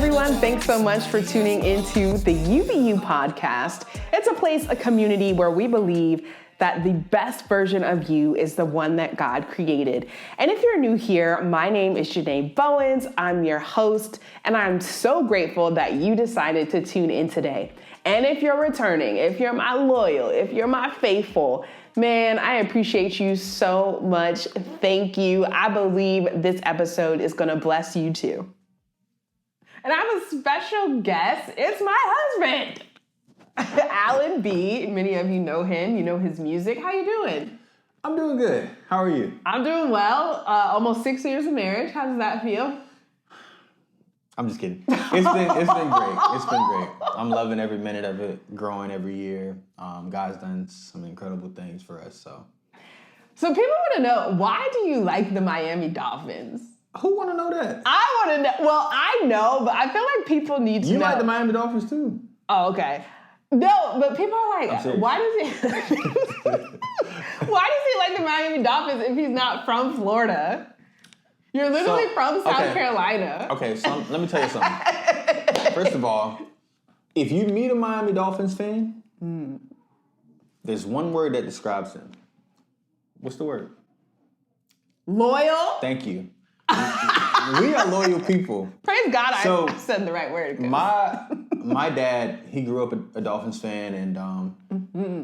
everyone. Thanks so much for tuning into the UVU podcast. It's a place, a community where we believe that the best version of you is the one that God created. And if you're new here, my name is Janae Bowens. I'm your host, and I'm so grateful that you decided to tune in today. And if you're returning, if you're my loyal, if you're my faithful, man, I appreciate you so much. Thank you. I believe this episode is gonna bless you too. And I have a special guest. It's my husband, Alan B. Many of you know him. You know his music. How you doing? I'm doing good. How are you? I'm doing well. Almost 6 years of marriage. How does that feel? I'm just kidding. It's been great. It's been great. I'm loving every minute of it. Growing every year. God's done some incredible things for us. So people want to know, why do you like the Miami Dolphins? Who want to know that? I want to know. Well, I know, but I feel like people need to know. You like the Miami Dolphins too? Oh, okay. No, but people are like, why does he like the Miami Dolphins if he's not from Florida? You're literally from South Carolina. Okay, so let me tell you something. First of all, if you meet a Miami Dolphins fan, there's one word that describes them. What's the word? Loyal? Thank you. We are loyal people. Praise God, I said the right word. My dad, he grew up a Dolphins fan, and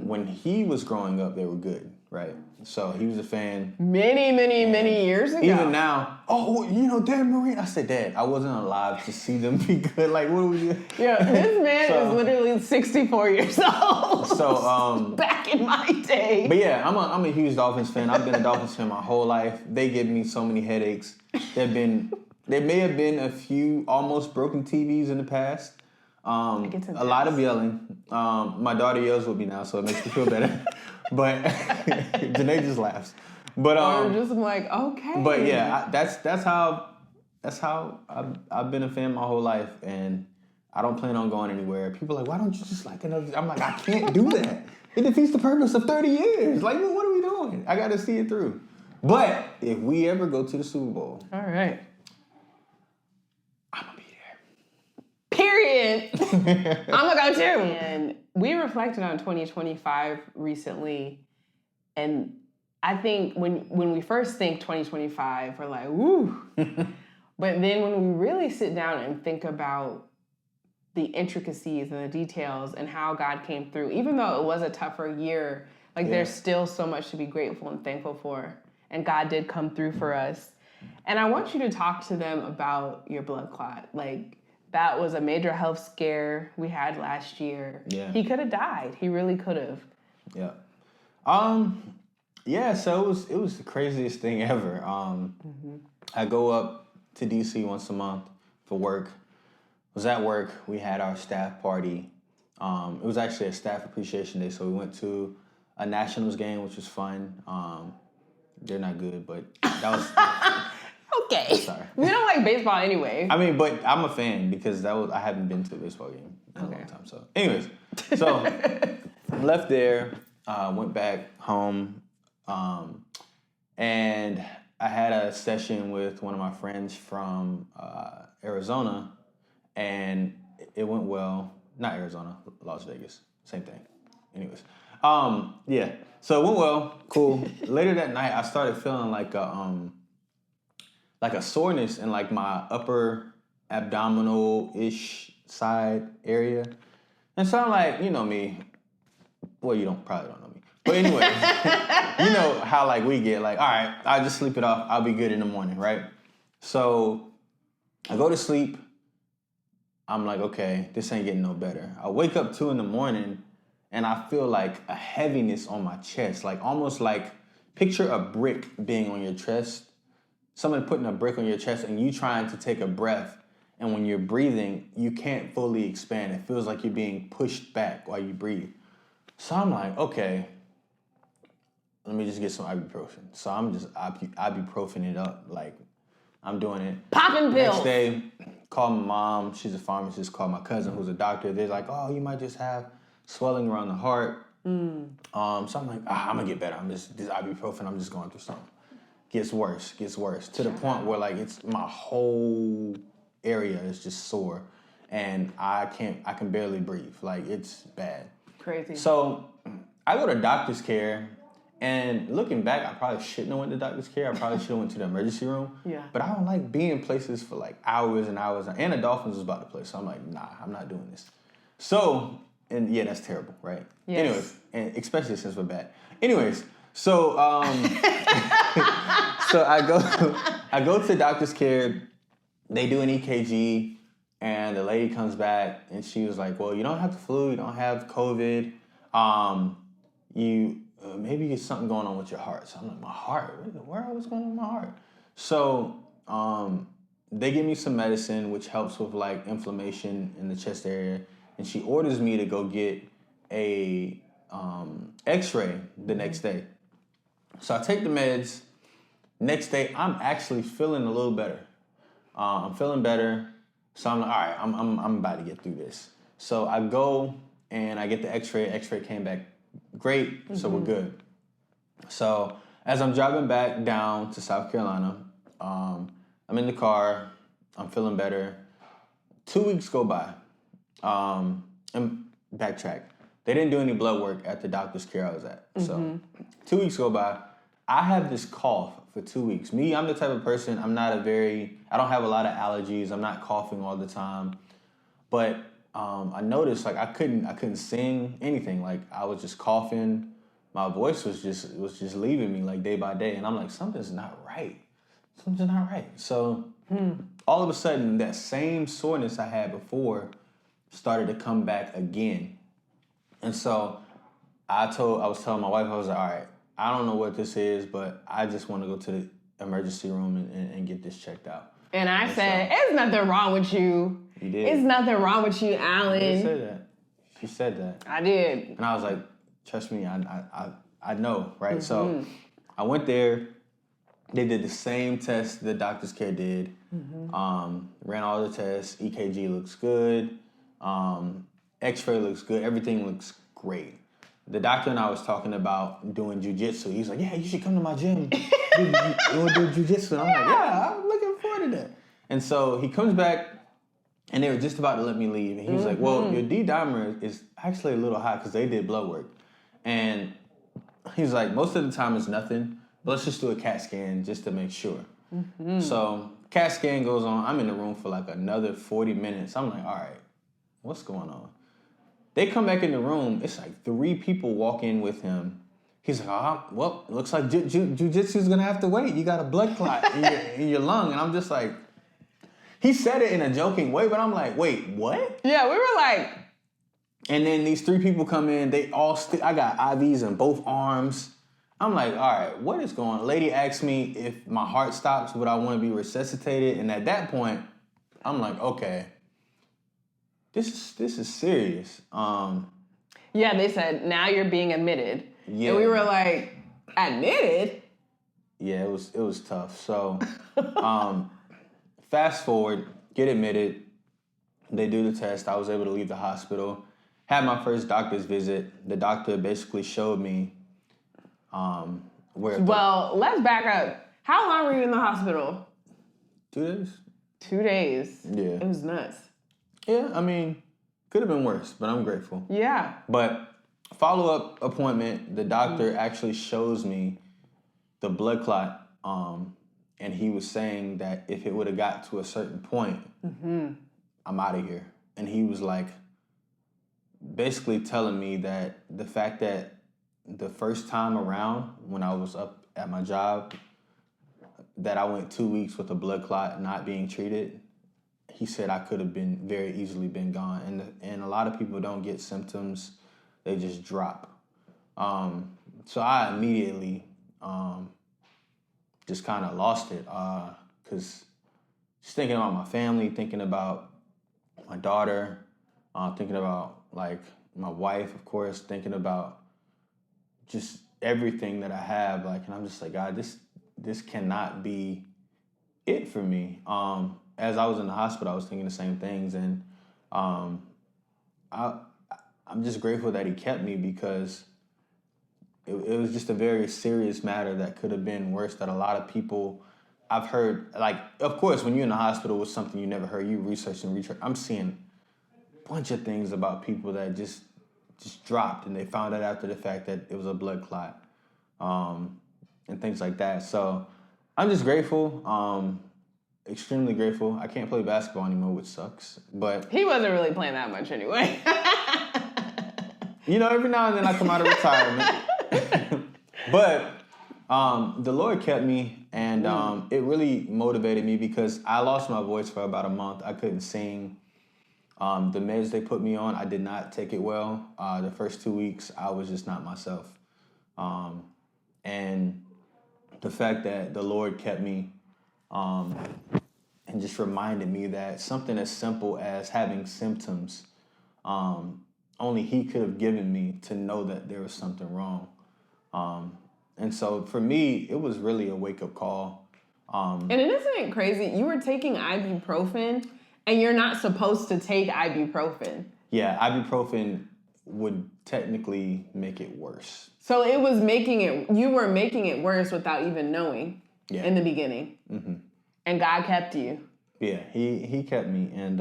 when he was growing up, they were good, right? So he was a fan. Many years ago. Even now, Dan Marine. I said, Dad, I wasn't alive to see them be good. Like, what do we do? Yeah, this man is literally 64 years old. So, back in my day. But yeah, I'm a huge Dolphins fan. I've been a Dolphins fan my whole life. They give me so many headaches. There may have been a few almost broken TVs in the past. A lot of yelling. My daughter yells with me now, so it makes me feel better. But Janae just laughs. But I'm just like, okay. But yeah, that's how I've been a fan my whole life, and I don't plan on going anywhere. People are like, why don't you just like another? I'm like, I can't do that. It defeats the purpose of 30 years. Like, what are we doing? I got to see it through. But if we ever go to the Super Bowl, all right, I'm gonna be there. Period. I'm gonna go too. And we reflected on 2025 recently, and I think when we first think 2025, we're like, woo. But then when we really sit down and think about the intricacies and the details and how God came through, even though it was a tougher year, there's still so much to be grateful and thankful for. And God did come through for us. And I want you to talk to them about your blood clot. That was a major health scare we had last year. Yeah. He could have died. He really could have. Yeah. Yeah, so it was the craziest thing ever. I go up to DC once a month for work. I was at work. We had our staff party. It was actually a staff appreciation day, so we went to a Nationals game, which was fun. They're not good, but that was... Okay. Sorry. We don't like baseball anyway. I mean, but I'm a fan because I haven't been to a baseball game in a long time. So, anyways, left there, went back home, and I had a session with one of my friends from Arizona, and it went well. Not Arizona, Las Vegas, same thing. Anyways, yeah. So it went well, cool. Later that night, I started feeling like a soreness in my upper abdominal-ish side area. And so I'm like, you know me. Well, probably don't know me. But anyway, you know how we get all right, I'll just sleep it off. I'll be good in the morning, right? So I go to sleep. I'm like, okay, this ain't getting no better. I wake up 2 a.m, and I feel a heaviness on my chest, almost picture a brick being on your chest. Someone putting a brick on your chest and you trying to take a breath, and when you're breathing, you can't fully expand. It feels like you're being pushed back while you breathe. So I'm like, okay, let me just get some ibuprofen. So I'm just ibuprofen it up. I'm doing it. Popping pills. Next day, call my mom. She's a pharmacist. Call my cousin who's a doctor. They're like, oh, you might just have swelling around the heart. So I'm like, I'm going to get better. This ibuprofen, I'm just going through something. Gets worse. To the point where it's my whole area is just sore, and I can barely breathe. Like, it's bad. Crazy. So I go to doctor's care, and looking back, I probably shouldn't have went to doctor's care. I probably should have went to the emergency room. Yeah. But I don't like being places for like hours and hours. And the Dolphins was about to play, so I'm like, nah, I'm not doing this. So, and yeah, that's terrible, right? Yes. Anyways, and especially since we're bad. Anyways, so so I go to doctor's care. They do an EKG, and the lady comes back, and she was like, "Well, you don't have the flu, you don't have COVID. You maybe it's something going on with your heart." So I'm like, "My heart? What's going on with my heart?" So they give me some medicine, which helps with like inflammation in the chest area, and she orders me to go get a X-ray the next day. So I take the meds. Next day, I'm actually feeling a little better. I'm feeling better, so I'm like, all right, I'm about to get through this. So I go and I get the X-ray. X-ray came back great, so we're good. So as I'm driving back down to South Carolina, I'm in the car. I'm feeling better. 2 weeks go by. And backtrack. They didn't do any blood work at the doctor's care I was at. So 2 weeks go by. I have this cough for 2 weeks. Me, I'm the type of person, I don't have a lot of allergies. I'm not coughing all the time. But I noticed like I couldn't sing anything. Like I was just coughing. My voice was just leaving me like day by day. And I'm like, something's not right. Something's not right. So all of a sudden, that same soreness I had before started to come back again. And so I was telling my wife, I was like, all right, I don't know what this is, but I just want to go to the emergency room and get this checked out. And I said, "There's nothing wrong with you." You did. It's nothing wrong with you, Alan. You said that. She said that. I did. And I was like, trust me, I know, right? So I went there. They did the same test the doctor's care did. Ran all the tests. EKG looks good. X-ray looks good. Everything looks great. The doctor and I was talking about doing jujitsu. He's like, "Yeah, you should come to my gym. You want to do jujitsu?" And I'm like, "Yeah, I'm looking forward to that." And so he comes back, and they were just about to let me leave. And he was like, "Well, your D-dimer is actually a little high because they did blood work." And he's like, "Most of the time it's nothing, but let's just do a CAT scan just to make sure." So CAT scan goes on. I'm in the room for like another 40 minutes. I'm like, all right, what's going on? They come back in the room. It's like 3 people walk in with him. He's like, well, looks like jiu-jitsu's going to have to wait. You got a blood clot in your lung. And I'm just like, he said it in a joking way, but I'm like, wait, what? Yeah, we were like. And then these 3 people come in. They all I got IVs in both arms. I'm like, all right, what is going on? Lady asked me if my heart stops, would I want to be resuscitated? And at that point, I'm like, okay. This is serious. Yeah, they said, now you're being admitted. Yeah. And we were like, admitted? Yeah, it was tough. So fast forward, get admitted. They do the test. I was able to leave the hospital. Had my first doctor's visit. The doctor basically showed me where... Well, let's back up. How long were you in the hospital? 2 days. 2 days. Yeah. It was nuts. Yeah, I mean, could have been worse, but I'm grateful. Yeah. But follow-up appointment, the doctor actually shows me the blood clot, and he was saying that if it would have got to a certain point, I'm out of here. And he was like, basically telling me that the fact that the first time around when I was up at my job, that I went 2 weeks with a blood clot not being treated, he said I could have been very easily been gone. And a lot of people don't get symptoms, they just drop. So I immediately just kind of lost it because just thinking about my family, thinking about my daughter, thinking about like my wife, of course, thinking about just everything that I have, like, and I'm just like, God, this cannot be it for me. As I was in the hospital, I was thinking the same things, and I'm just grateful that he kept me because it was just a very serious matter that could have been worse, that a lot of people I've heard, like, of course, when you're in the hospital with something you never heard, you research. I'm seeing a bunch of things about people that just dropped, and they found out after the fact that it was a blood clot, and things like that. So I'm just grateful, extremely grateful. I can't play basketball anymore, which sucks. But he wasn't really playing that much anyway. every now and then I come out of retirement. But the Lord kept me, and it really motivated me because I lost my voice for about a month. I couldn't sing. The meds they put me on, I did not take it well. The first 2 weeks, I was just not myself. And the fact that the Lord kept me and just reminded me that something as simple as having symptoms, only He could have given me to know that there was something wrong. And so for me, it was really a wake-up call. And isn't it crazy? You were taking ibuprofen, and you're not supposed to take ibuprofen. Yeah, ibuprofen would technically make it worse. So you were making it worse without even knowing in the beginning. Mm-hmm. And God kept you. Yeah, he kept me, and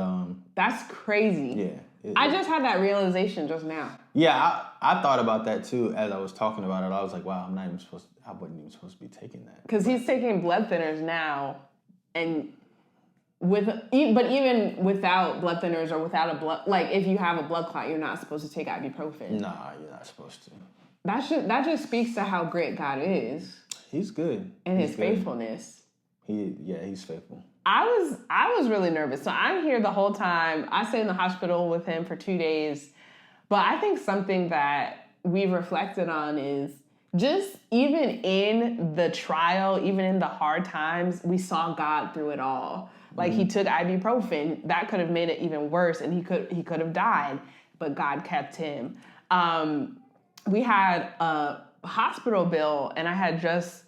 that's crazy. Yeah. I just had that realization just now. Yeah, I thought about that too as I was talking about it. I was like, wow, I wasn't even supposed to be taking that. Because he's taking blood thinners now, and even without blood thinners or without a blood, like if you have a blood clot, you're not supposed to take ibuprofen. Nah, you're not supposed to. That just speaks to how great God is. He's good. And His faithfulness. He's faithful. I was really nervous. So I'm here the whole time. I stayed in the hospital with him for 2 days. But I think something that we've reflected on is just even in the trial, even in the hard times, we saw God through it all. Like He took ibuprofen, that could have made it even worse, and he could have died, but God kept him. We had a hospital bill, and I had just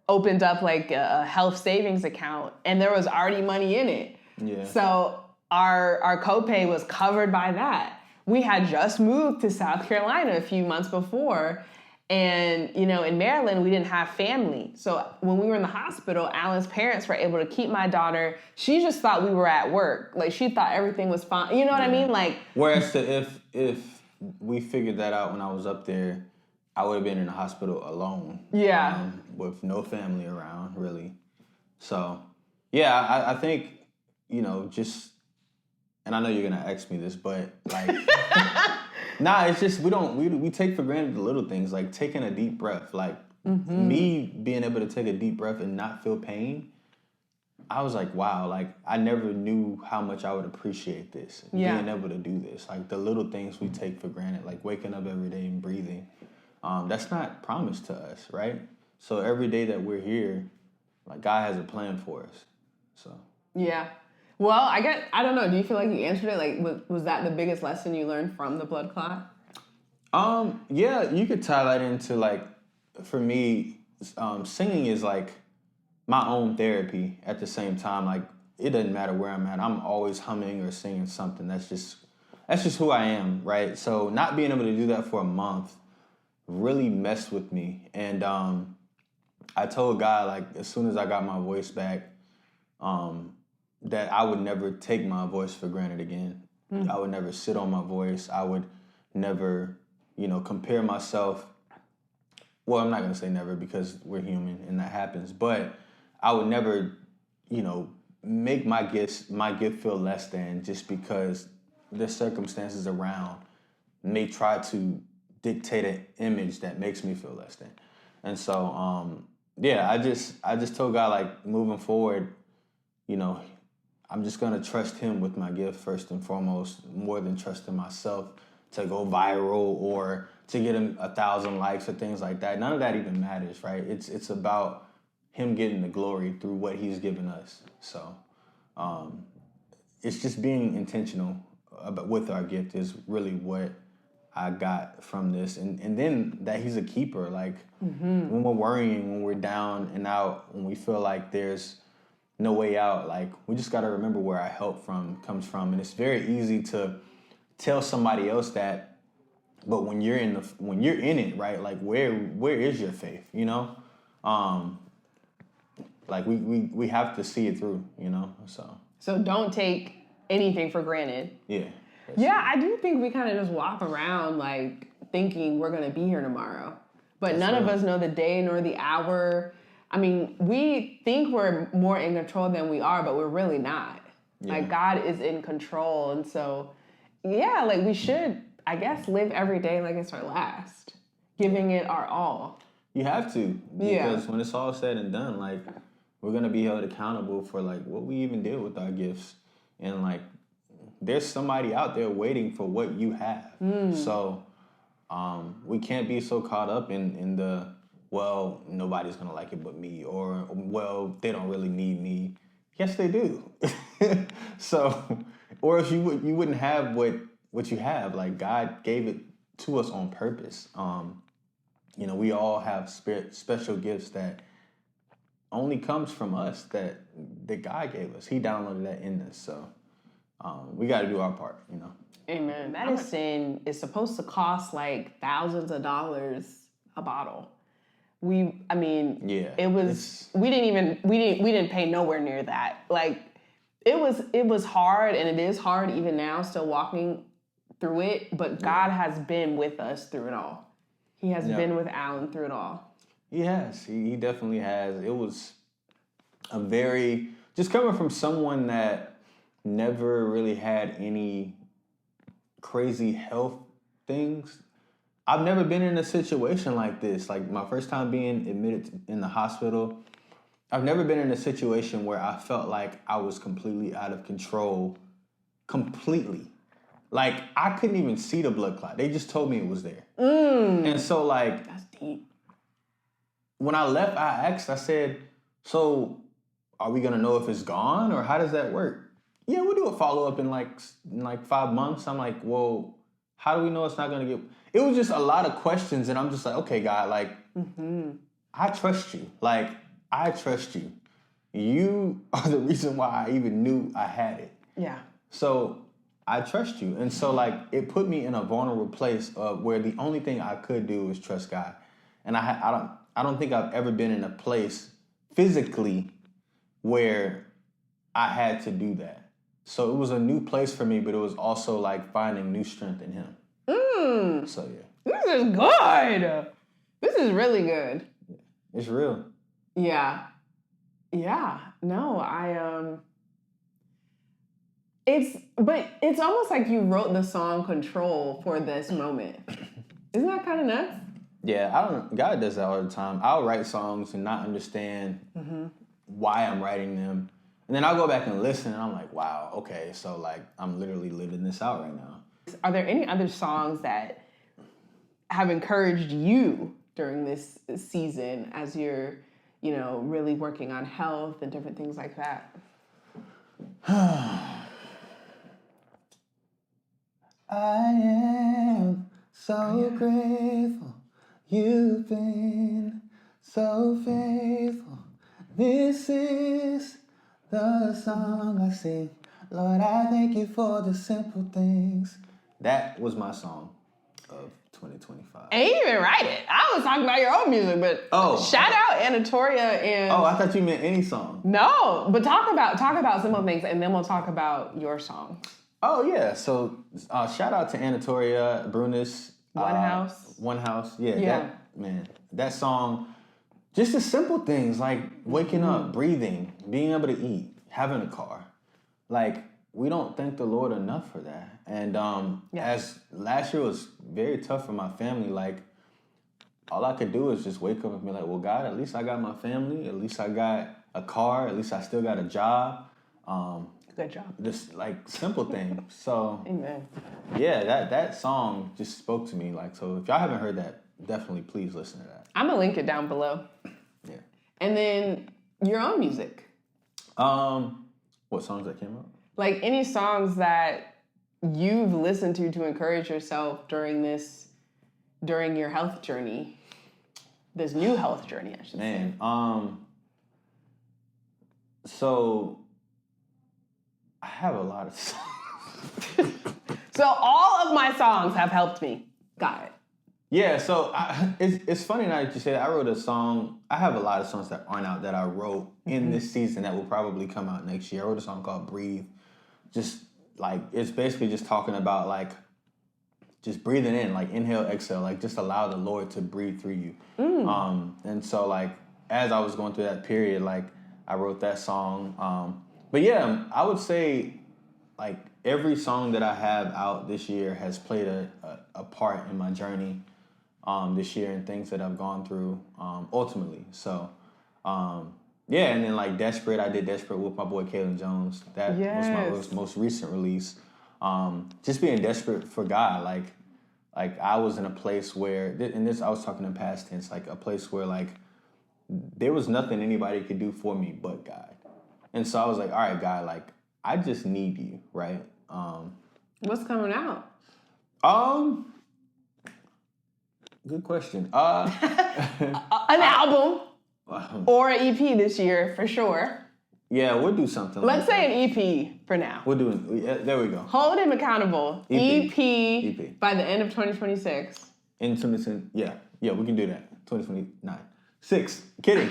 opened up like a health savings account, and there was already money in it. Yeah. So our copay was covered by that. We had just moved to South Carolina a few months before, and in Maryland we didn't have family. So when we were in the hospital, Alan's parents were able to keep my daughter. She just thought we were at work. Like she thought everything was fine. You know what I mean? Like whereas if we figured that out when I was up there, I would have been in the hospital alone. Yeah. With no family around, really. So, yeah, I think, just, and I know you're going to ask me this, but, like, it's just, we take for granted the little things, like taking a deep breath. Like, me being able to take a deep breath and not feel pain, I was like, wow, like, I never knew how much I would appreciate this, being able to do this. Like, the little things we take for granted, like waking up every day and breathing. That's not promised to us, right? So every day that we're here, like God has a plan for us. So yeah. Well, I don't know. Do you feel like you answered it? Like, was that the biggest lesson you learned from the blood clot? Yeah, you could tie that into like, for me, singing is like my own therapy. At the same time, like it doesn't matter where I'm at. I'm always humming or singing something. That's just who I am, right? So not being able to do that for a month really messed with me. And I told God, like, as soon as I got my voice back, that I would never take my voice for granted again. I would never sit on my voice. I would never, compare myself. Well, I'm not going to say never because we're human and that happens. But I would never, make my gift feel less than just because the circumstances around may try to dictate an image that makes me feel less than. And so, I just told God, like, moving forward, I'm just going to trust Him with my gift first and foremost, more than trusting myself to go viral or to get 1,000 likes or things like that. None of that even matters, right? It's about Him getting the glory through what He's given us. So it's just being intentional with our gift is really what I got from this. And then that He's a keeper. Like when we're worrying, when we're down and out, when we feel like there's no way out, like we just got to remember where our help comes from. And it's very easy to tell somebody else that, but when you're in it, right? Like where is your faith? Like we have to see it through, So don't take anything for granted. Yeah. Yeah, I do think we kind of just walk around like thinking we're gonna be here tomorrow, but none of us know the day nor the hour. I mean, we think we're more in control than we are, but we're really not. Yeah. Like God is in control, and so yeah, like we should, I guess, live every day like it's our last, giving it our all. You have to, because when it's all said and done, like we're gonna be held accountable for like what we even did with our gifts, and like there's somebody out there waiting for what you have. So we can't be so caught up in the, well, nobody's gonna like it but me, or well, they don't really need me. Yes, they do. So, or if you wouldn't have what you have. Like God gave it to us on purpose. We all have special gifts that only comes from us, that God gave us. He downloaded that in us. So we got to do our part, Amen. Medicine is supposed to cost like thousands of dollars a bottle. We didn't pay nowhere near that. Like it was hard, and it is hard even now, still walking through it, but God has been with us through it all. He has been with Alan through it all. He has. He definitely has. It was just coming from someone that never really had any crazy health things. I've never been in a situation like this. Like my first time being admitted in the hospital, I've never been in a situation where I felt like I was completely out of control. Completely. Like I couldn't even see the blood clot. They just told me it was there. And so like, that's deep. When I left, I said, so are we gonna know if it's gone, or how does that work? Yeah, we'll do a follow-up in like 5 months. I'm like, well, how do we know it's not gonna get... It was just a lot of questions, and I'm just like, okay, God, like, I trust you. Like, I trust you. You are the reason why I even knew I had it. Yeah. So I trust you. And so like, it put me in a vulnerable place where the only thing I could do was trust God. And I don't think I've ever been in a place physically where I had to do that. So it was a new place for me, but it was also like finding new strength in Him. So yeah. This is good. This is really good. It's real. Yeah. Yeah. No, it's almost like you wrote the song Control for this moment. Isn't that kind of nuts? Yeah, God does that all the time. I'll write songs and not understand why I'm writing them. And then I'll go back and listen, and I'm like, wow, okay, so like I'm literally living this out right now. Are there any other songs that have encouraged you during this season as you're, really working on health and different things like that? I am so grateful. You've been so faithful. This is the song I sing. Lord, I thank you for the simple things. That was my song of 2025. And you didn't even write it. I was talking about your own music, but shout out Anatoria and... Oh, I thought you meant any song. No, but talk about simple things, and then we'll talk about your song. Oh, yeah. So shout out to Anatoria, Brunis. One House. Yeah. That song, just the simple things like waking up, breathing, being able to eat, having a car. Like, we don't thank the Lord enough for that. And as last year was very tough for my family, like, all I could do is just wake up and be like, well, God, at least I got my family. At least I got a car. At least I still got a job. Good job. Just like simple things. So, amen. Yeah, that song just spoke to me. Like, so if y'all haven't heard that, definitely please listen to that. I'm gonna link it down below. Yeah. And then your own music. What songs that came out? Like any songs that you've listened to encourage yourself during your health journey. This new health journey, I should say. So I have a lot of songs. So all of my songs have helped me. Got it. Yeah, so it's funny now that you say that. I wrote a song. I have a lot of songs that aren't out that I wrote in this season that will probably come out next year. I wrote a song called Breathe. Just like, it's basically just talking about like just breathing in, like inhale, exhale, like just allow the Lord to breathe through you. And so like as I was going through that period, like I wrote that song. But yeah, I would say like every song that I have out this year has played a part in my journey this year and things that I've gone through ultimately. So yeah, and then like Desperate, I did Desperate with my boy Kalen Jones. That was my most recent release. Just being desperate for God, like I was in a place where, and this I was talking in past tense, like a place where like there was nothing anybody could do for me but God. And so I was like, all right, God, like I just need you, right? What's coming out? Good question. An album or an EP this year for sure. Yeah, we'll do something. Let's say an EP for now. We'll do it. Yeah, there we go. Hold him accountable. EP EP. by the end of 2026. Yeah, we can do that. 2029. 6. Kidding.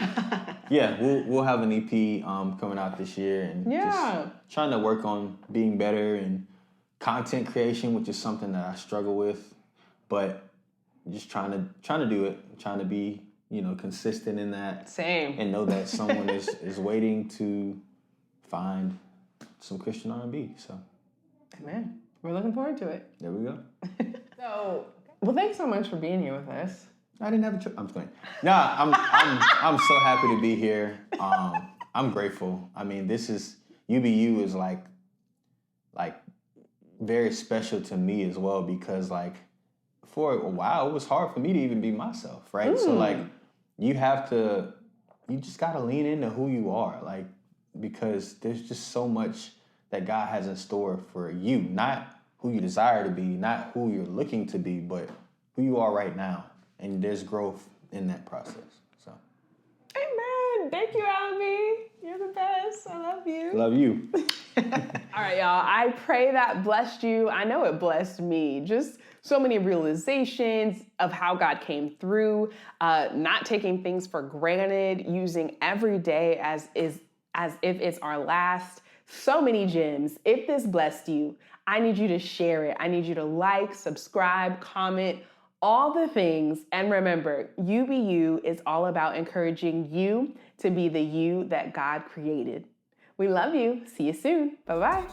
Yeah, we'll have an EP coming out this year, and just trying to work on being better and content creation, which is something that I struggle with, but just trying to do it, trying to be, consistent in that. Same. And know that someone is waiting to find some Christian R&B. So, amen. We're looking forward to it. There we go. So, well, thanks so much for being here with us. I didn't have a choice. I'm playing. Nah, I'm so happy to be here. I'm grateful. I mean, this is UBU is like very special to me as well, because like for a while it was hard for me to even be myself, right? So like you just gotta lean into who you are, like, because there's just so much that God has in store for you, not who you desire to be, not who you're looking to be, but who you are right now. And there's growth in that process. So, amen. Thank you, Albie. You're the best. I love you. Love you. All right, y'all. I pray that blessed you. I know it blessed me. Just so many realizations of how God came through, not taking things for granted, using every day as if it's our last. So many gems. If this blessed you, I need you to share it. I need you to like, subscribe, comment, all the things. And remember, UBU is all about encouraging you to be the you that God created. We love you. See you soon. Bye-bye.